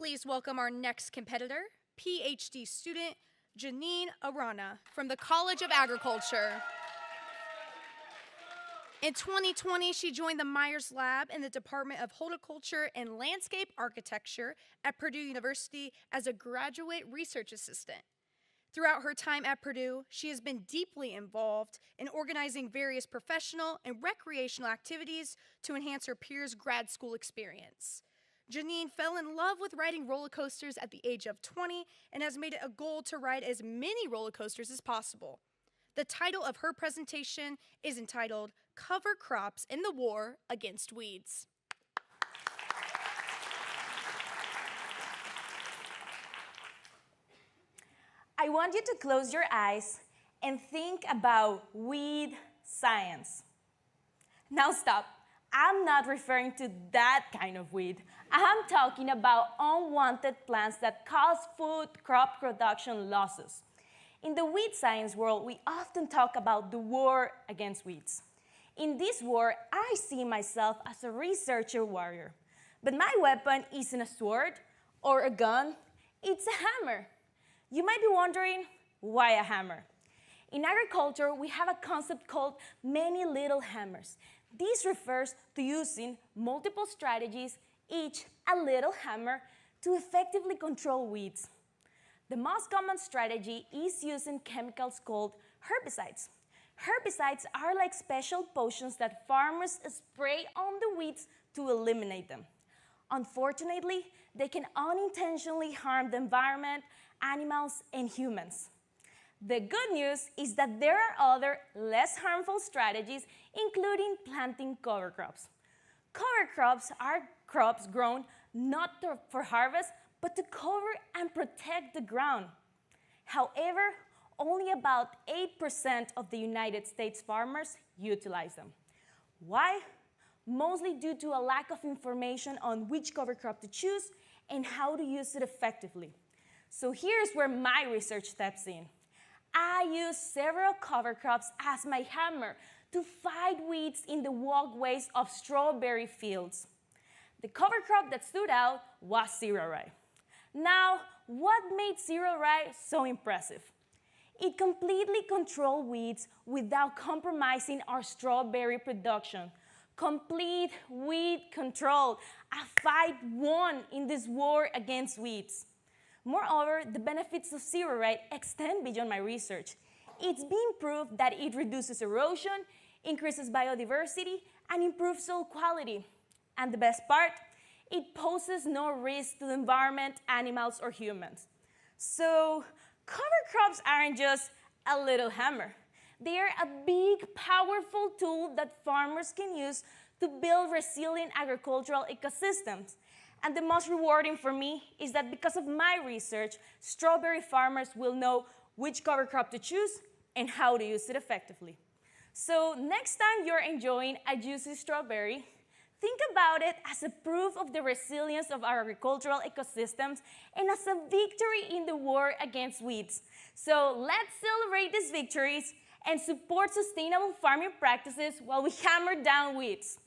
Please welcome our next competitor, PhD student, Janine Arana from the College of Agriculture. In 2020, she joined the Meyers lab in the Department of Horticulture and Landscape Architecture at Purdue University as a graduate research assistant. Throughout her time at Purdue, she has been deeply involved in organizing various professional and recreational activities to enhance her peers' grad school experience. Jeanine fell in love with riding roller coasters at the age of 20 and has made it a goal to ride as many roller coasters as possible. The title of her presentation is entitled Cover Crops in the War Against Weeds. I want you to close your eyes and think about weed science. Now stop. I'm not referring to that kind of weed. I'm talking about unwanted plants that cause food crop production losses. In the weed science world, we often talk about the war against weeds. In this war, I see myself as a researcher warrior. But my weapon isn't a sword or a gun, it's a hammer. You might be wondering, why a hammer? In agriculture, we have a concept called many little hammers. This refers to using multiple strategies, each a little hammer, to effectively control weeds. The most common strategy is using chemicals called herbicides. Herbicides are like special potions that farmers spray on the weeds to eliminate them. Unfortunately, they can unintentionally harm the environment, animals, and humans. The good news is that there are other, less harmful strategies, including planting cover crops. Cover crops are crops grown not for harvest, but to cover and protect the ground. However, only about 8% of the United States farmers utilize them. Why? Mostly due to a lack of information on which cover crop to choose and how to use it effectively. So here's where my research steps in. I use several cover crops as my hammer to fight weeds in the walkways of strawberry fields. The cover crop that stood out was zero rye. Now, what made zero rye so impressive? It completely controlled weeds without compromising our strawberry production. Complete weed control, a fight won in this war against weeds. Moreover, the benefits of zero rye extend beyond my research. It's been proved that it reduces erosion, increases biodiversity, and improves soil quality. And the best part, it poses no risk to the environment, animals, or humans. So, cover crops aren't just a little hammer. They are a big, powerful tool that farmers can use to build resilient agricultural ecosystems. And the most rewarding for me is that because of my research, strawberry farmers will know which cover crop to choose and how to use it effectively. So next time you're enjoying a juicy strawberry, think about it as a proof of the resilience of our agricultural ecosystems and as a victory in the war against weeds. So let's celebrate these victories and support sustainable farming practices while we hammer down weeds.